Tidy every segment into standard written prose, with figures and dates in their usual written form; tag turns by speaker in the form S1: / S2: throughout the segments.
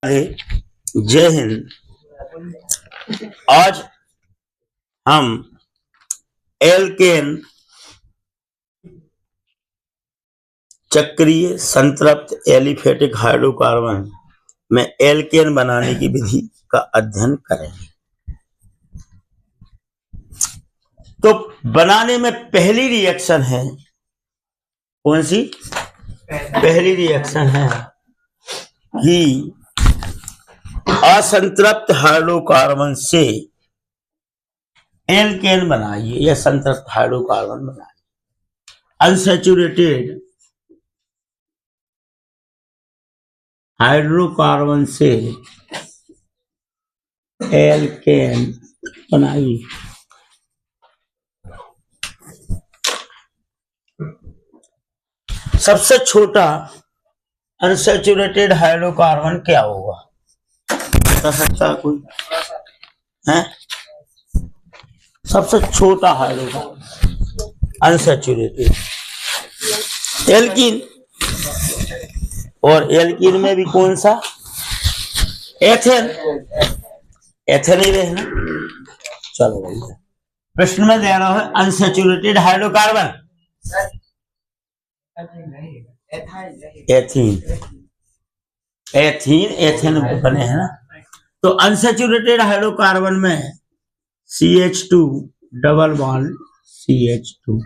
S1: जय हिंद। आज हम एल्केन चक्रीय संतृप्त एलिफेटिक हाइड्रोकार्बन में एल्केन बनाने की विधि का अध्ययन करेंगे। तो बनाने में पहली रिएक्शन है कौन सी? पहली रिएक्शन है कि असंतृप्त हाइड्रोकार्बन से एल्केन बनाइए या संतृप्त हाइड्रोकार्बन बनाइए। अनसैचुरेटेड हाइड्रोकार्बन से एल्केन बनाइए। सबसे छोटा अनसैचुरेटेड हाइड्रोकार्बन क्या होगा? बता सकता है कोई? है सबसे छोटा हाइड्रोकार्बन अनसैचुरेटेड एल्कीन। और एल्कीन में भी कौन सा? एथेन। एथेन ही रहना। चलो भैया, प्रश्न में दे रहा है unsaturated hydrocarbon ethene. Ethene ethane बने हैं ना। तो अनसैचुरेटेड हाइड्रोकार्बन में CH2 double bond CH2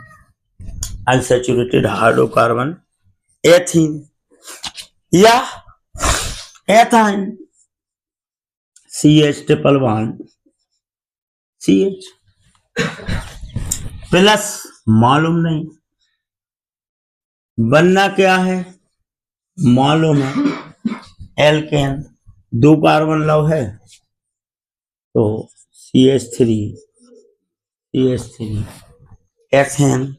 S1: unsaturated hydrocarbon ethene या ethyne CH triple bond CH plus मालूम नहीं, बनना क्या है मालूम है। एल्केन दो कार्बन लव है तो CH3 एथेन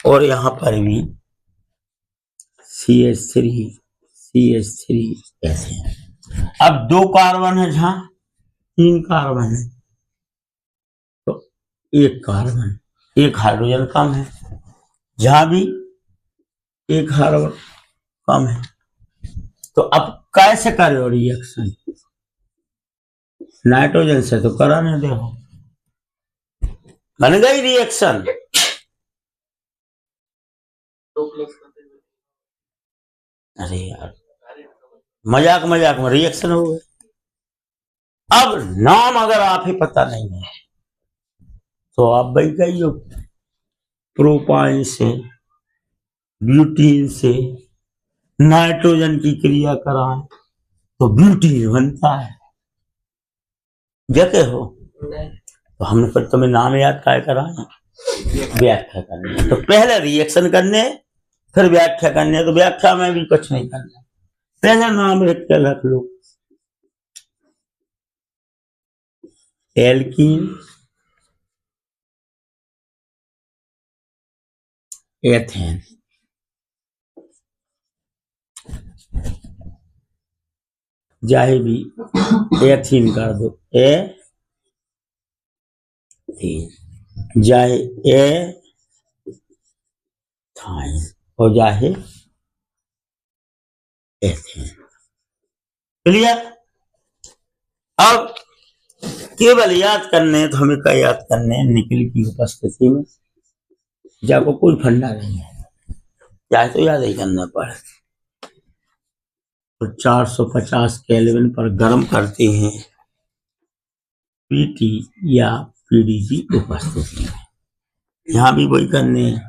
S1: और यहां पर भी CH3 एथेन। अब दो कार्बन है, जहां तीन कार्बन है तो एक कार्बन, एक हाइड्रोजन कम है। जहां भी एक हाइड्रोजन कम है तो अब कैसे करो रिएक्शन? नाइट्रोजन से तो कराने देखो, बन गई रिएक्शन। अरे यार, मजाक में रिएक्शन हो गए। अब नाम अगर आप ही पता नहीं है तो आप भाई कहिए प्रोपाइन से ब्यूटीन से नाइट्रोजन की क्रिया कराएं तो ब्यूटीन बनता है। जगह हो तो हमने पर तुम्हें नाम याद क्या कराना, व्याख्या करनी। तो पहले रिएक्शन करने फिर व्याख्या करने। तो व्याख्या में भी कुछ नहीं करना, पहले नाम लिख के रख लो। एल्कीन एथेन जाहे भी एथीन कर दो, जाहे एथाइन और जाहे एथेन। क्लियर? अब केवल याद करने तो हमें क्या याद करने? निकल की उपस्थिति में जाको कोई फंडा नहीं है, चाहे तो याद ही करना पड़े। तो 450 केल्विन पर गर्म करते हैं PT या PD की उपस्थिति में। यहां भी वही करने हैं।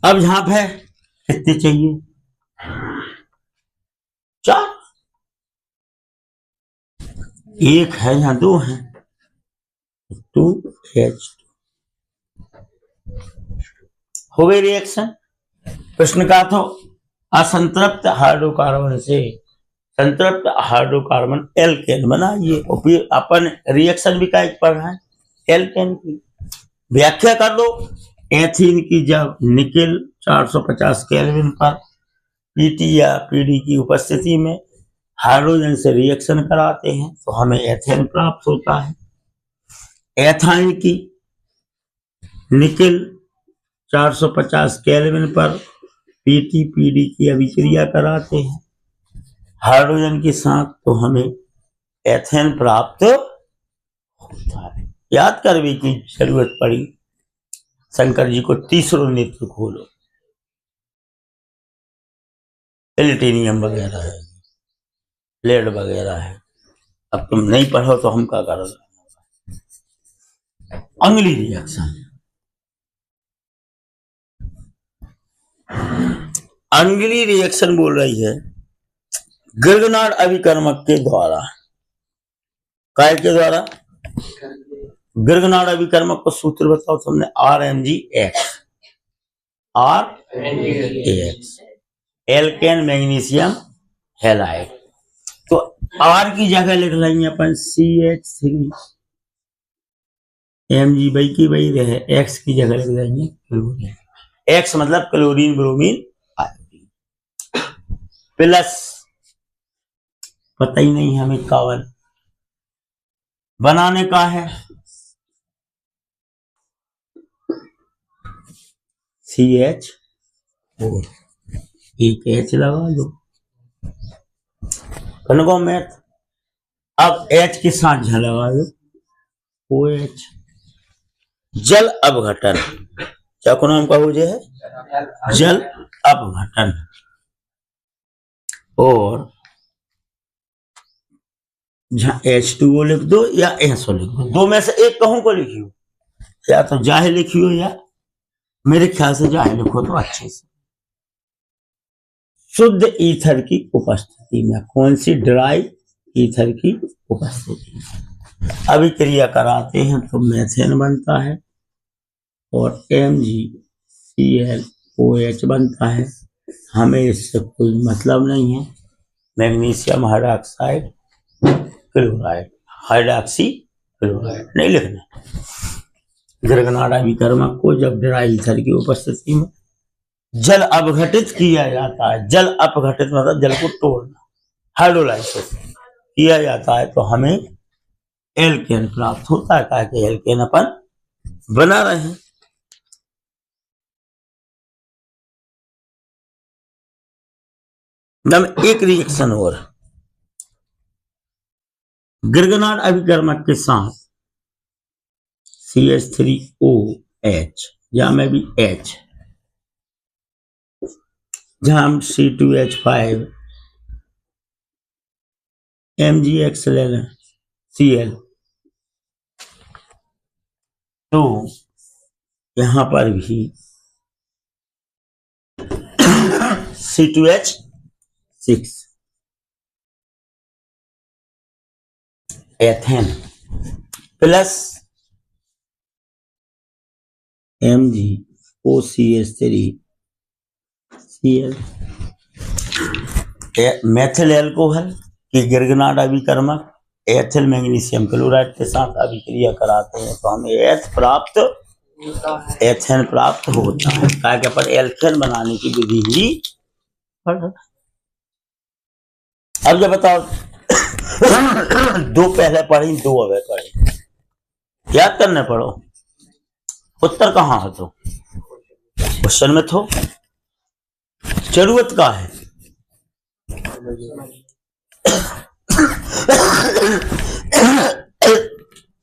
S1: अब यहां पे कितने चाहिए? 4। एक है यहां, दो है 2H2 हो गई रिएक्शन। प्रश्न का तो असंतृप्त हाइड्रोकार्बन से संतृप्त हाइड्रोकार्बन एल्केन बनाइए। और फिर अपन रिएक्शन भी क्या पढ़ रहे हैं? एल्केन की व्याख्या कर दो। एथीन की जब निकेल 450 केल्विन पर PT या PD की उपस्थिति में हाइड्रोजन से रिएक्शन कराते हैं तो हमें एथेन प्राप्त होता है। एथाइन की निकेल 450 केल्विन पर PT PD की अभिक्रिया कराते हैं हाइड्रोजन के साथ तो हमें एथेन प्राप्त होता है। याद करने की जरूरत पड़ी, शंकर जी को तीसरा नेत्र खोलो, प्लेटिनियम वगैरह है, लेड वगैरह है। अब तुम नहीं पढ़ो तो हम क्या करोगे। अगली रिएक्शन, अगली रिएक्शन बोल रही है गिर्गनाड अभिकर्मक के द्वारा। काय के द्वारा? गिर्गनाड अभिकर्मक को सूत्र बताओ तुमने। RMgX, RMgX, alkane magnesium halide. तो R की जगह लिख लेंगे अपन CH3, Mg भाई की वही रहे, X की जगह लिख देंगे क्लोरीन। X मतलब क्लोरीन ब्रोमीन आयोडीन, प्लस पता ही नहीं हमें कावन बनाने का है, CH4, एक H लगा दो, कनको मैथ। अब H के साथ झ लगा दो, OH। जल अपघटन, क्या को नाम का हो जाए? जल अपघटन। और H2O लिख दो या SO लिख दो, दो में से एक कहूं को लिखियो, या तो जाहे लिखियो या मेरे ख्याल से जाहे लिखो तो अच्छे से। शुद्ध ईथर की उपस्थिति में, कौन सी? ड्राई ईथर की उपस्थिति में अभिक्रिया कराते हैं तो मेथेन बनता है और MgClOH बनता है। हमें इससे कोई मतलब नहीं है। Magnesium hydroxide chloride, hydroxy chloride नहीं लिखना। गिर्गनाड अभिकर्मक को जब ड्राई ईथर की उपस्थिति में जल अपघटित किया जाता है, जल अपघटित मतलब जल को तोड़ना, हाइड्रोलाइसिस किया जाता है, तो हमें एल्केन प्राप्त होता है। कहा कि एल्केन अपन बना रहे हैं। एक रिएक्शन और, गिर्गनाड अभिकर्मक के साथ CH3OH, जहां में भी H, जहां हम C2H5 MgX ले लें Cl, तो यहां पर भी C2H6 ethane plus MgOCH3 Cl, methyl alcohol की गिर्गनाड अभिकर्मक एथिल मैग्नीशियम क्लोराइड के साथ अभिक्रिया कराते हैं तो हमें एथेन प्राप्त होता है। कहा कि पर एल्केन बनाने की विधि ही। अब जब बताओ, दो पहले पढ़ी, दो अब पढ़ी, याद करने पड़ो। उत्तर कहाँ है? तो क्वेश्चन में तो जरूरत का है।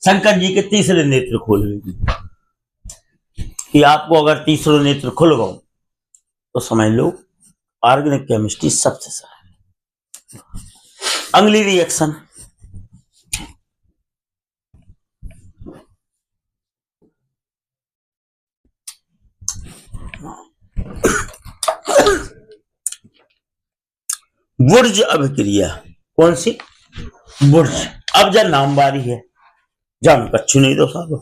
S1: शंकर जी के तीसरे नेत्र खोलेगी कि आपको अगर तीसरा नेत्र खुल गो तो समझ लो ऑर्गेनिक केमिस्ट्री सबसे सही। अगली रिएक्शन, बुर्ज अभिक्रिया। कौन सी? बुर्ज। अब जब नाम बारी है, जान कच्छु नहीं दो सालो।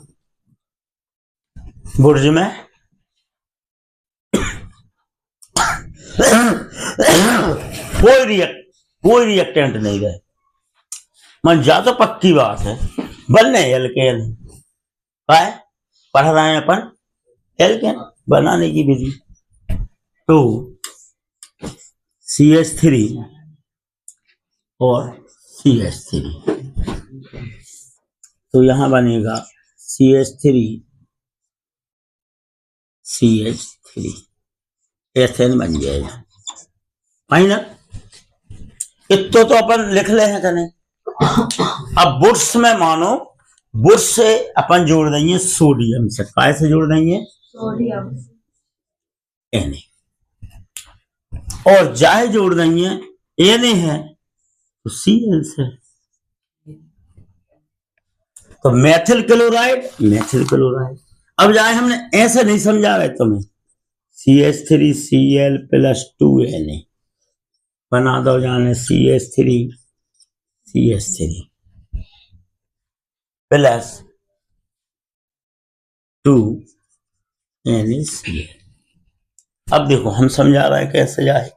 S1: बुर्ज में कोई रिएक्टेंट नहीं रहे, मन जा तो पक्की बात है बनने एल्केन है। पढ़ रहे हैं अपन एल्केन बनाने की विधि। तो CH3 और CH3, तो यहां बनेगा CH3 CH3 एथेन बन जाएगा फाइनल। इतो तो अपन लिख ले हैं कने। अब बुट्स में मानो बुट्स से अपन जोड़ देंगे सोडियम से, काय से जोड़ देंगे?
S2: सोडियम।
S1: Na। और जाए जोड़ देंगे Na है तो Cl से, तो मेथिल क्लोराइड, मेथिल क्लोराइड। अब जाए हमने ऐसे नहीं समझा रहे तुम्हें, CH3Cl + 2Na बना दो जाने CH3CH3 + 2NaCl। अब देखो हम समझा रहे हैं कैसे जाए,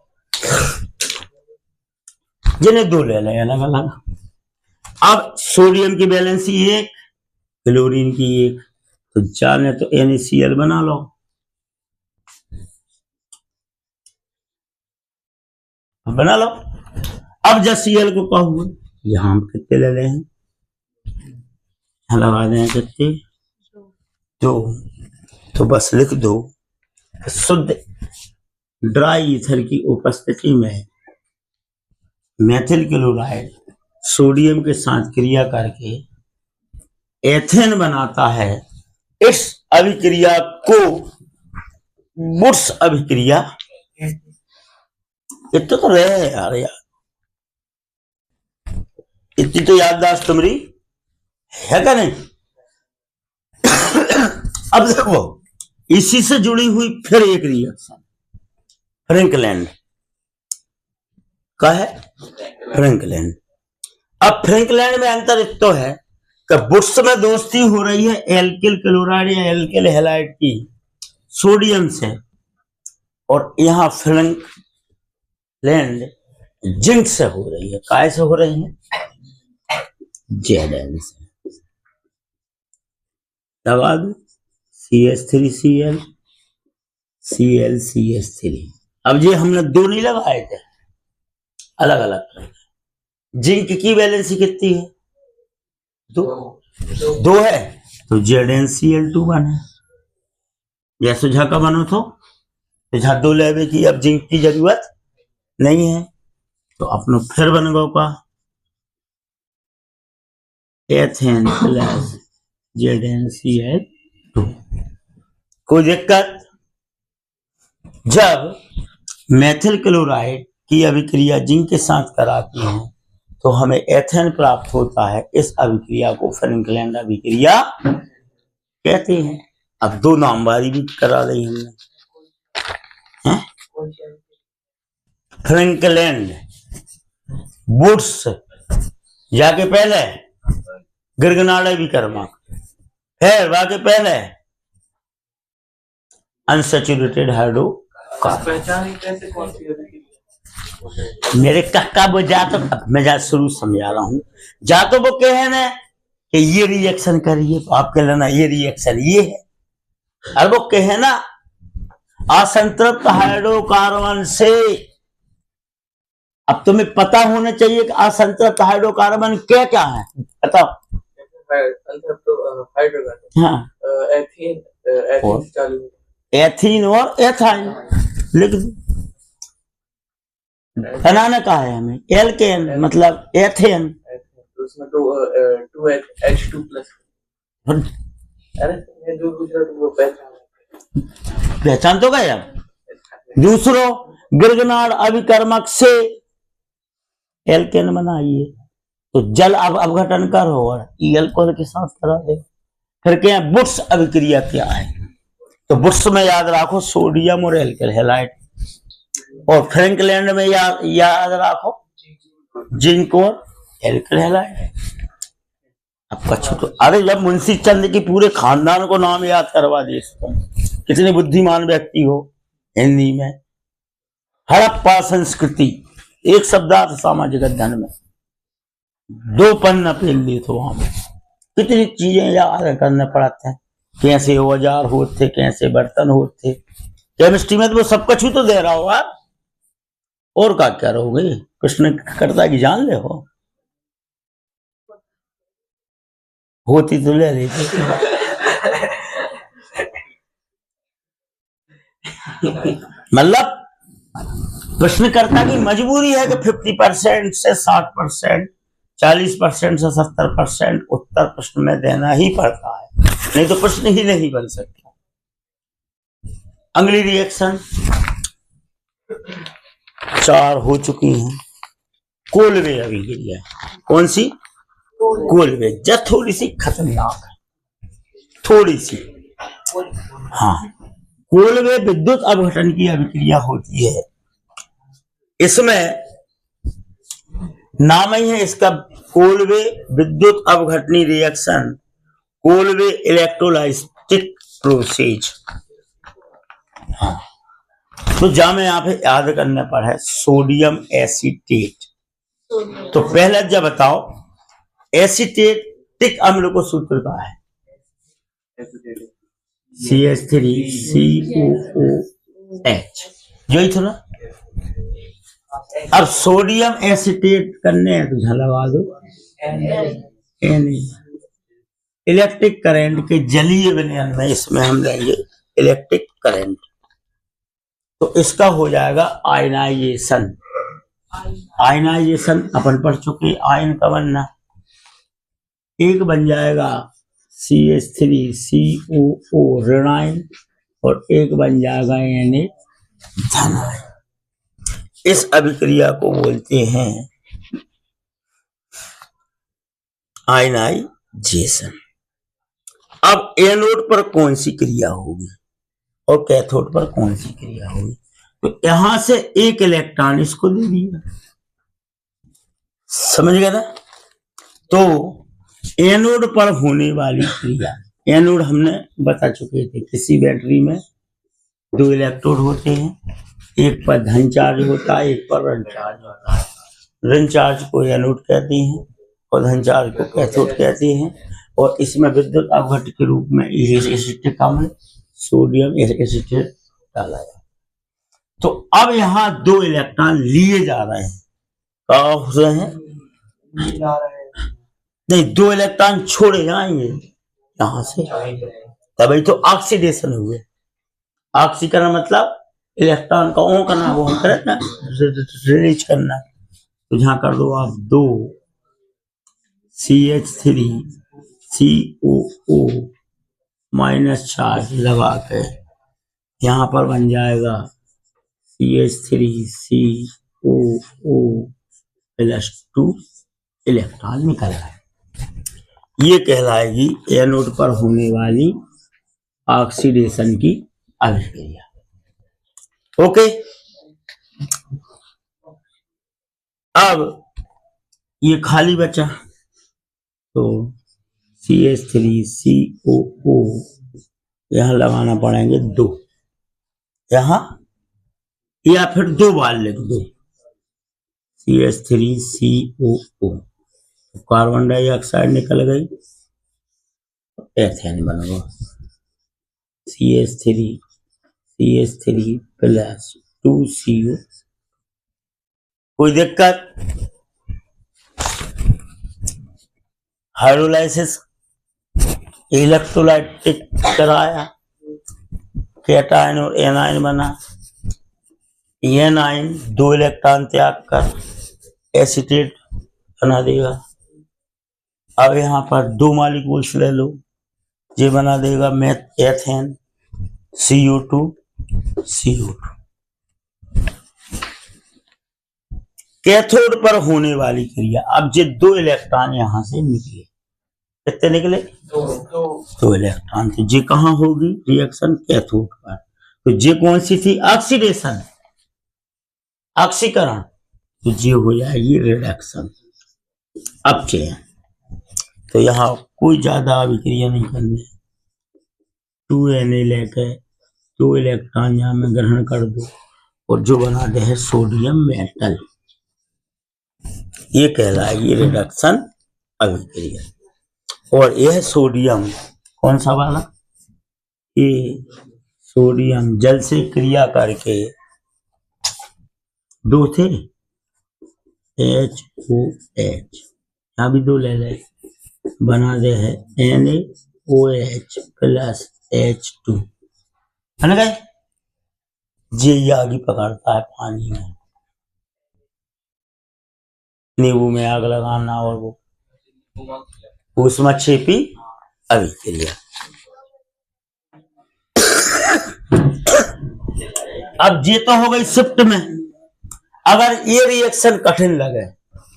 S1: जिन्हें दो ले लें अलग अलग। अब सोडियम की वैलेंसी 1, क्लोरीन की 1, तो जाने तो NaCl बना लो। बना लो। अब जब Cl को कहूँ, यहां हम कितने ले रहे हैं, लगा दें कितने, 2। तो बस लिख दो शुद्ध ड्राई ईथर की उपस्थिति में मेथिल क्लोराइड सोडियम के साथ क्रिया करके एथेन बनाता है। इस अभिक्रिया को बुट्स अभिक्रिया, इतना तो रहे यार, इतनी तो याददाश्त तुम्हारी है क्या नहीं? अब देखो इसी से जुड़ी हुई फिर एक रिएक्शन फ्रैंकलैंड का है, फ्रैंकलैंड। अब फ्रैंकलैंड में अंतर इतो है कि बुट्स में दोस्ती हो रही है एल्किल क्लोराइड या एल्किल हैलाइड की सोडियम से, और यहां फ्रैंकलैंड जिंक से हो रही है। काय से हो रही है? Zn से। दबा दो CH3Cl ClCH3। अब ये हमने दो नहीं लगाए थे, अलग अलग। जिंक की वैलेंसी कितनी है? 2 है, तो ZnCl2 बने। जैसे झका बनो तो जहां 2 लेवे की अब जिंक की जरूरत नहीं है, तो अपनो फिर बन गो का एथेन + ZnCl2। कोई दिक्कत? जब मेथिल क्लोराइड की अभिक्रिया जिंक के साथ कराती है तो हमें एथेन प्राप्त होता है। इस अभिक्रिया को फ्रैंकलैंड अभिक्रिया कहते हैं। अब 2 नामवारी भी करा दी हमने, फ्रैंकलैंड बुट्स जाके पहले गिरगनाड़ा विकर्मा, फिर वाके पहले अनसैचुरेटेड हाइड्रोकार्बन। मेरे कक्का वो जा तो मैं जा शुरू समझा रहा हूं, जा तो वो कहे ना कि ये रिएक्शन करिए तो आप कह लेना ये रिएक्शन ये है, और वो कहे ना असंतृप्त हाइड्रोकार्बन से। अब तुम्हें पता होना चाहिए कि असंतृप्त हाइड्रोकार्बन क्या क्या है, बताओ। हाँ, एथीन और एथाइन लिख दो। बनाना का है हमें एल्केन मतलब एथेन, उसमें 2H2+। अरे जो दूसरा तो वो पहचान तो गए। अब दूसरों गिरगनाड़ अभिकर्मक से एल्केन बनाइए तो जल अब अपघटन कर हो और अल्कोहल के साथ करा दे। फिर क्या बुट्स अभिक्रिया क्या है? तो बुट्स में याद रखो सोडियम और एल्किल हैलाइड, और फ्रैंकलैंड में याद रखो जिंक और एल्किल हैलाइड। अब कछु तो अरे जब मुंशी चंद की पूरे खानदान को नाम याद करवा दे, कितने बुद्धिमान व्यक्ति हो। हिंदी में हड़प्पा संस्कृति एक शब्दार्थ सामाजिक अध्ययन में 2 पन्ना पेल दिए थे। वहां कितनी चीजें याद करने पड़ते हैं, कैसे औजार होते, कैसे बर्तन होते। केमिस्ट्री में तो वो सब कुछ तो दे रहा हो आप, और क्या रहोगे? कृष्ण कर्ता की जान ले हो, होती तो ले लेते। मतलब प्रश्नकर्ता की मजबूरी है कि 50% से 60%, 40% से 70% उत्तर प्रश्न में देना ही पड़ता है, नहीं तो प्रश्न ही नहीं बन सकता। अगली रिएक्शन 4 हो चुकी हैं। कोलवे अभिक्रिया, कौन सी? कोलवे। जब थोड़ी सी खतरनाक है, थोड़ी सी। हाँ, कोलवे विद्युत अपघटन की अभिक्रिया होती है। इसमें नाम ही है इसका, कोलवे विद्युत अपघटनी रिएक्शन, कोलवे इलेक्ट्रोलाइटिक प्रोसेस। हाँ, तो जामे यहाँ पे याद करने पर है सोडियम एसीटेट। तो पहले जब बताओ एसीटेटिक अम्ल को सूत्र का है CH3COOH, यही था ना। अब सोडियम एसीटेट करने हैं तो यहाँ लगा दो Na। इलेक्ट्रिक करंट के जलीय विलयन में इसमें हम लेंगे इलेक्ट्रिक करंट, तो इसका हो जाएगा आयनाइजेशन। आयनाइजेशन अपन पढ़ चुके, आयन का बनना, एक बन जाएगा CH3COO ऋणायन और एक बन जाएगा Na धनायन। इस अभिक्रिया को बोलते हैं आयनाइजेशन। अब एनोड पर कौन सी क्रिया होगी और कैथोड पर कौन सी क्रिया होगी? तो यहां से एक इलेक्ट्रॉन इसको दे दिया, समझ गए ना। तो एनोड पर होने वाली क्रिया, एनोड हमने बता चुके थे, किसी बैटरी में 2 इलेक्ट्रोड होते हैं, एक पर धन चार्ज होता है, एक पर ऋण चार्ज होता है। ऋण चार्ज को एनोड कहते हैं और धन चार्ज को कैथोड कहते हैं। और इसमें विद्युत अपघट्य के रूप में एसिटिक अम्ल, सोडियम एसीटेट डाला जाए। तो अब यहाँ 2 इलेक्ट्रॉन लिए जा रहे हैं, क्या हो रहे हैं? नहीं, 2 इलेक्ट्रॉन छोड़े जाएंगे यहां से, तभी तो ऑक्सीडेशन हुए। ऑक्सीकरण मतलब इलेक्ट्रॉन का ऑन करना, वो हम करें ना, रिलीज करना। तो यहां कर दो आप 2 CH3COO माइनस चार्ज लगा के, यहां पर बन जाएगा CH3COO +2 इलेक्ट्रॉन निकल आए। ये कहलाएगी एनोड पर होने वाली ऑक्सीडेशन की अभिक्रिया। ओके, अब ये खाली बचा, तो CH3COO यहां लगाना पड़ेंगे 2 यहां, या फिर 2 बार लिख दो CH3COO, कार्बन डाइऑक्साइड निकल गई, एथेन बन गया CH3 +2CO। कोई दिक्कत? हाइड्रोलाइसिस इलेक्ट्रोलाइटिक कराया, कैटायन और एनायन बना। एनायन 2 इलेक्ट्रॉन त्याग कर एसीटेट बना देगा। अब यहां पर 2 मॉलिक्यूल्स ले लो, ये बना देगा एथेन CO2 CO2। कैथोड पर होने वाली क्रिया, अब ये 2 इलेक्ट्रॉन यहां से निकले, कितने निकले? 2 इलेक्ट्रॉन। तो ये कहां होगी रिएक्शन? कैथोड पर। तो ये कौन सी थी? ऑक्सीडेशन, ऑक्सीकरण। तो ये हो जाएगी रिडक्शन। अब चेन, तो यहां कोई ज्यादा अभिक्रिया नहीं करनी, 2Na लेकर 2 इलेक्ट्रॉन यहां में ग्रहण कर दो और जो बना दे है सोडियम मेटल। ये कहलाएगी रिडक्शन अभिक्रिया। और यह सोडियम कौन सा वाला? ये सोडियम जल से क्रिया करके 2 थे, HOH, यहाँ भी 2 ले ले, बना दे है NaOH +H2, है ना? ये आगे पकड़ता है पानी में, नींबू में आग लगाना और वो ऊष्मक्षेपी अभिक्रिया। अब ये तो हो गई शिफ्ट में। अगर ये रिएक्शन कठिन लगे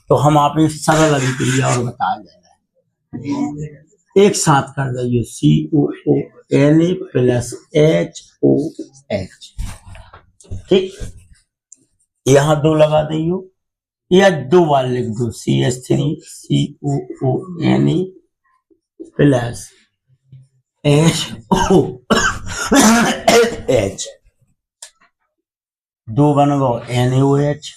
S1: तो हम आपने सरल अभिक्रिया और बता देना। एक साथ कर दीजिए COONA प्लस HOH। ठीक, यहां 2 लगा दीजिए या 2 बार लिख दो CH3 COONA प्लस HOH। 2 बन गए NaOH,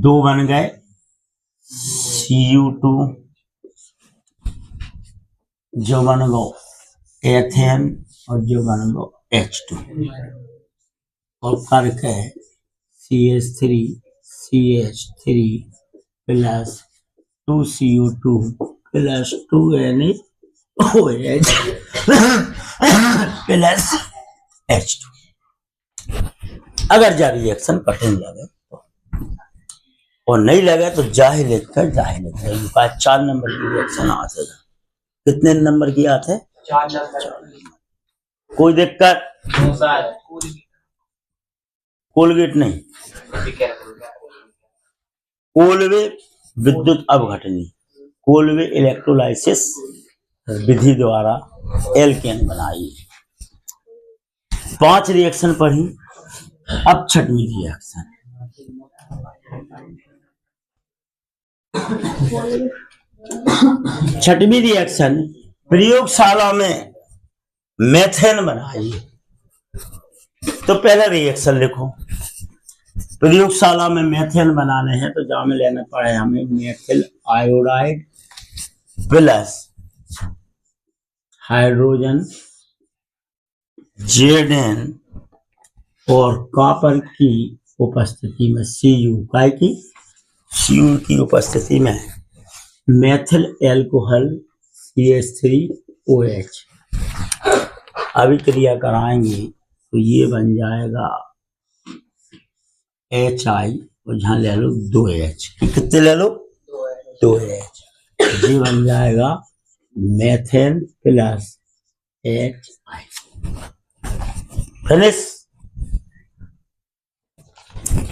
S1: 2 बन गए Cu2, जो बन गए एथेन और जो बन गए H2, और करके CH3 CH3 plus 2Cu2 plus 2NaOH plus H2। अगर जा रिएक्शन कठिन लगे तो, और नहीं लगे तो जाहि लिखकर जाहि लिख रहे। 4 नंबर की रिएक्शन आते थे। कितने नंबर की आते? 4 नंबर। कोई दिक्कत? कोलगेट नहीं, कोलवे विद्युत अपघटनी, कोलवे इलेक्ट्रोलाइसिस विधि द्वारा एल्केन बनाई। 5 रिएक्शन पढ़ी। अब 6वीं रिएक्शन। छठवीं रिएक्शन प्रयोगशाला में मेथेन बनाइए। तो पहले रिएक्शन लिखो। प्रयोगशाला में मेथेन बनाने हैं तो जहाँ में लेना पड़े हमें methyl iodide plus hydrogen Zn और कॉपर की उपस्थिति में Cu की उपस्थिति में मेथिल एल्कोहल CH3OH अभिक्रिया कराएंगे तो ये बन जाएगा HI, और यहाँ ले लो 2H। कितने ले लो? 2H। ये बन जाएगा methane plus HI। Finish.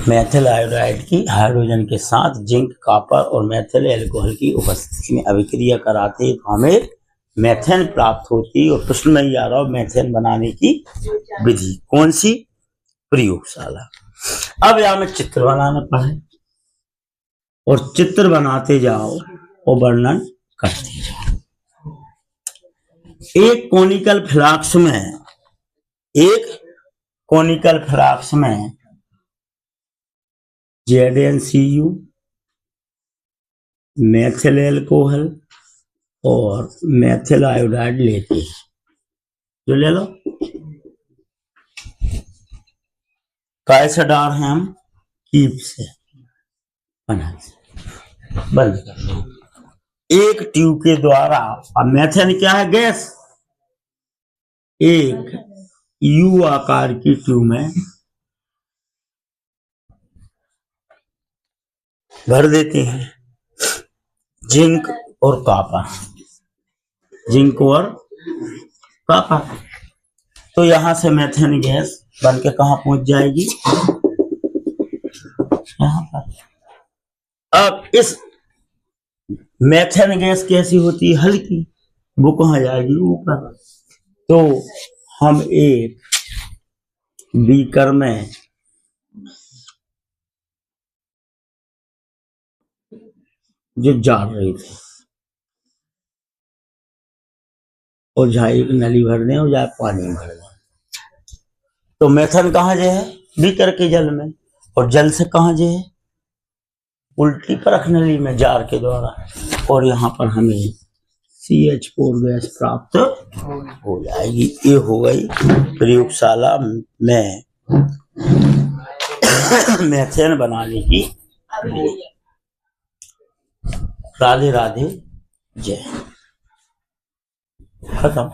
S1: Methyl iodide की हाइड्रोजन के साथ जिंक, कॉपर और मेथिल एल्कोहल की उपस्थिति में अभिक्रिया कराते तो हमें मेथेन प्राप्त होती। और प्रश्न में ही आ रहा मेथेन बनाने की विधि कौन सी? प्रयोगशाला। अब यहां में चित्र बनाना पड़े और चित्र बनाते जाओ और वर्णन करते जाओ। एक कोनिकल फ्लास्क में ZnCu, मेथिल एल्कोहल और मेथिल आयोडाइड लेते हैं। जो ले लो। कैसे डाल हैं हम? कीप से बना बंद कर लो। एक ट्यूब के द्वारा, अब मेथेन क्या है? गैस। एक U आकार की ट्यूब में भर देते हैं जिंक और कॉपर, जिंक और कॉपर। तो यहां से मेथेन गैस बन के कहां पहुंच जाएगी? यहां पर। अब इस मेथेन गैस कैसी होती है? हल्की। वो कहां जाएगी? ऊपर। तो हम एक बीकर में जो जार रही थी और जहाँ एक नली भर दें और जहाँ पानी भर दें, तो मेथेन कहाँ जे है? बीकर के जल में। और जल से कहाँ जे है? उल्टी परख नली में जार के द्वारा। और यहाँ पर हमें CH4 गैस प्राप्त हो जाएगी। ये हो गई प्रयोगशाला में मेथेन बनाने की। राधे राधे, जय। खत्म।